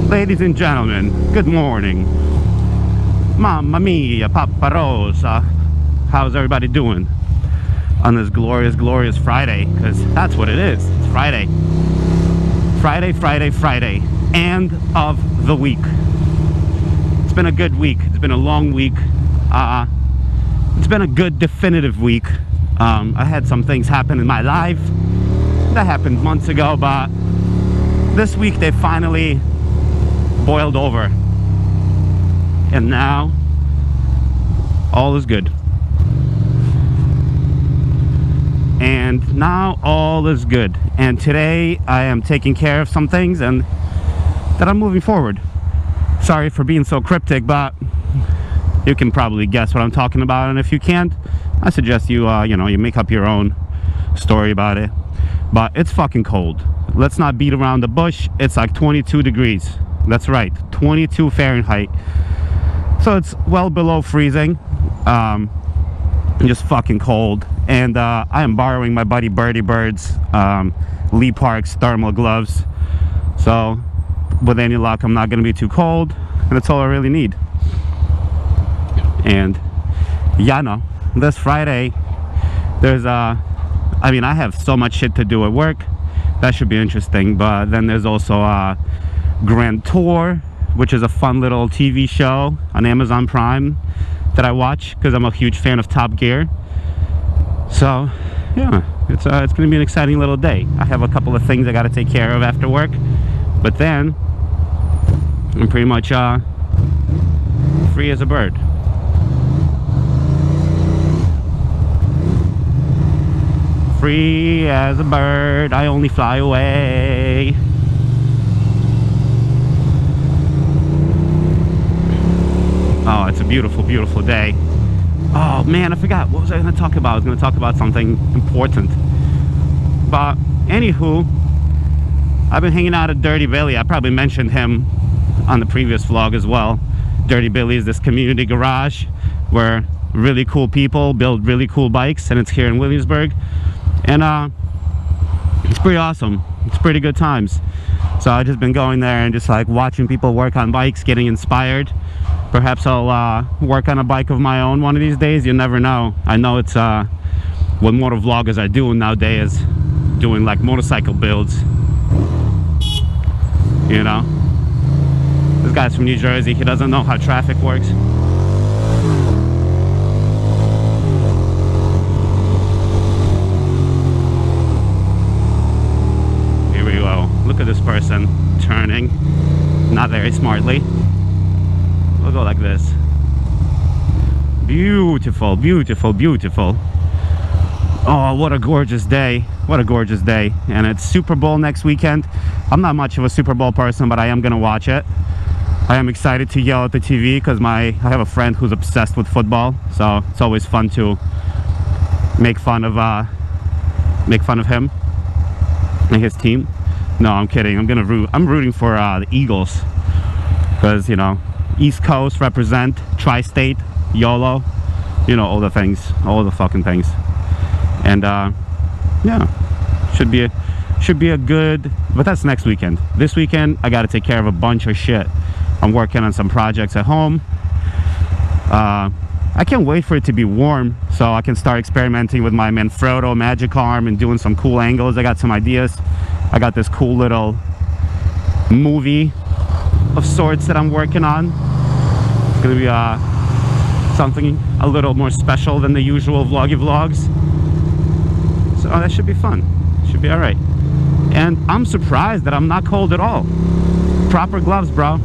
Ladies and gentlemen, good morning. Mamma mia, Papa Rosa. How's everybody doing on this glorious, glorious Friday? Because that's what it is. It's Friday. Friday. End of the week. It's been a good week. It's been a long week. It's been a good, definitive week. I had some things happen in my life that happened months ago, but this week they finally boiled over, and now all is good. And now all is good. And today I am taking care of some things and that I'm moving forward. Sorry for being so cryptic, but you can probably guess what I'm talking about, and if you can't, I suggest you you make up your own story about it. But it's fucking cold. Let's not beat around the bush. It's like 22 degrees. That's right, 22 Fahrenheit. So it's well below freezing. Just fucking cold. And I am borrowing my buddy Birdie Bird's Lee Park's thermal gloves. So with any luck, I'm not gonna be too cold, and that's all I really need. And yeah, no, this Friday there's I have so much shit to do at work. That should be interesting. But then there's also Grand Tour, which is a fun little TV show on Amazon Prime that I watch because I'm a huge fan of Top Gear. So yeah, it's gonna be an exciting little day. I have a couple of things I gotta take care of after work, but then I'm pretty much free as a bird. Free as a bird, I only fly away. Oh, it's a beautiful, beautiful day. Oh man, I forgot. What was I going to talk about? I was going to talk about something important. But anywho, I've been hanging out at Dirty Billy. I probably mentioned him on the previous vlog as well. Dirty Billy is this community garage where really cool people build really cool bikes, and it's here in Williamsburg. And it's pretty awesome. It's pretty good times. So I've just been going there and just like watching people work on bikes, getting inspired. Perhaps I'll work on a bike of my own one of these days. You never know. I know it's what motovloggers are doing nowadays, doing like motorcycle builds. You know, this guy's from New Jersey. He doesn't know how traffic works. Here we go. Look at this person turning, not very smartly. We'll go like this. Beautiful, beautiful, beautiful. Oh, what a gorgeous day. What a gorgeous day. And it's Super Bowl next weekend. I'm not much of a Super Bowl person, but I am gonna watch it. I am excited to yell at the TV because I have a friend who's obsessed with football, so it's always fun to make fun of him and his team. No, I'm kidding. I'm rooting for the Eagles because, you know, East Coast represent, tri-state, YOLO, you know, all the things, all the fucking things. And yeah, should be a good, but that's next weekend. This weekend I gotta take care of a bunch of shit. I'm working on some projects at home. I can't wait for it to be warm so I can start experimenting with my Manfrotto magic arm and doing some cool angles. I got some ideas. I got this cool little movie of sorts that I'm working on. It's gonna be something a little more special than the usual vloggy vlogs. So that should be fun. Should be all right. And I'm surprised that I'm not cold at all. Proper gloves, bro.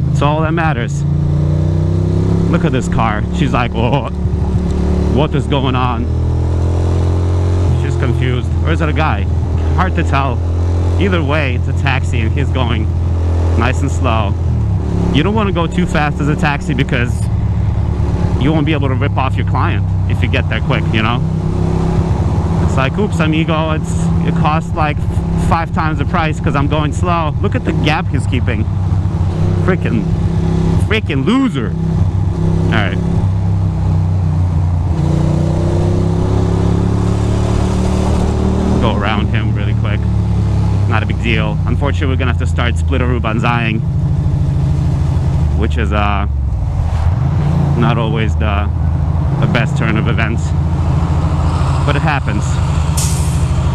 That's all that matters. Look at this car. She's like, oh, what is going on? She's confused. Or is it a guy? Hard to tell. Either way, it's a taxi and he's going nice and slow. You don't want to go too fast as a taxi because you won't be able to rip off your client if you get there quick, you know? It's like, oops, amigo, it costs like 5 times the price because I'm going slow. Look at the gap he's keeping. Freaking loser. All right. Go around him really quick. Not a big deal. Unfortunately, we're gonna have to start splitter banzaiing which is not always the best turn of events, but it happens.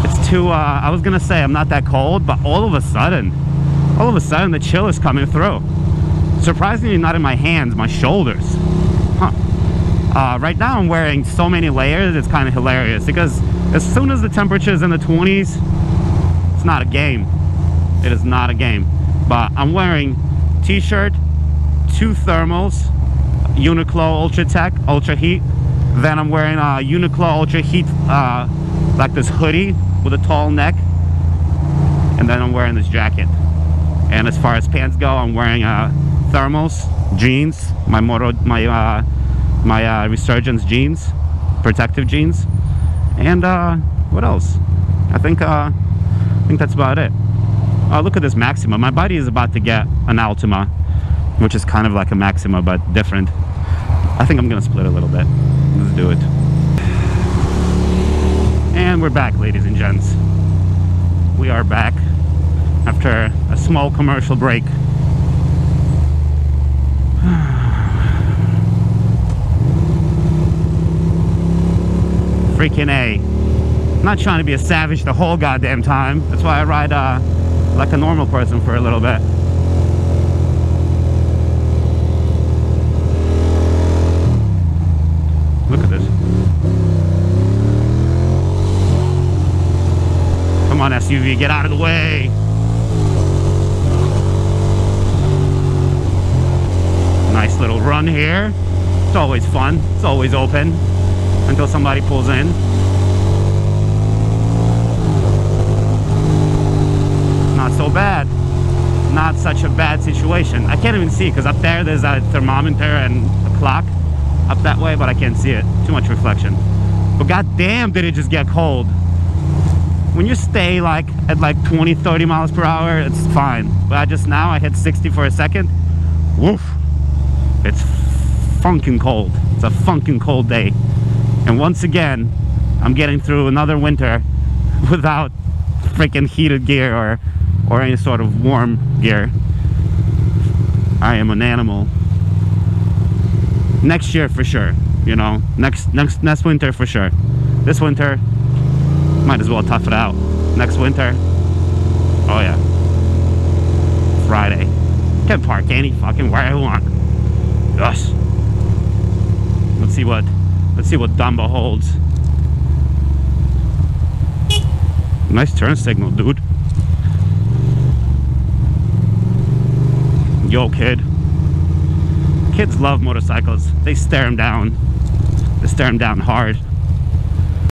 It's too I was gonna say I'm not that cold, but all of a sudden the chill is coming through. Surprisingly not in my hands, my shoulders. Right now I'm wearing so many layers, it's kind of hilarious, because as soon as the temperature is in the 20s, it's not a game. It is not a game. But I'm wearing t-shirt, 2 thermals, Uniqlo Ultra Tech, Ultra Heat. Then I'm wearing a Uniqlo Ultra Heat, like this hoodie with a tall neck. And then I'm wearing this jacket. And as far as pants go, I'm wearing thermals, jeans, my Moto, my Resurgence jeans, protective jeans. And what else? I think that's about it. Oh, look at this Maxima. My buddy is about to get an Altima, which is kind of like a Maxima, but different. I think I'm gonna split a little bit. Let's do it. And we're back, ladies and gents. We are back after a small commercial break. Freaking A. I'm not trying to be a savage the whole goddamn time. That's why I ride like a normal person for a little bit. Look at this. Come on, SUV, get out of the way. Nice little run here. It's always fun. It's always open until somebody pulls in. Not so bad. Not such a bad situation. I can't even see because up there there's a thermometer and a clock up that way, but I can't see it. Too much reflection. But goddamn, did it just get cold. When you stay like at like 20-30 miles per hour, it's fine. But now I hit 60 for a second. Woof. It's funkin' cold. It's a funkin' cold day. And once again, I'm getting through another winter without freaking heated gear or any sort of warm gear. I am an animal. Next year for sure, you know, next winter for sure. This winter, might as well tough it out. Next winter, oh yeah, Friday. Can park any fucking where I want. Yes. Let's see what Dumbo holds. Nice turn signal, dude. Yo, kid. Kids love motorcycles. They stare them down. They stare them down hard.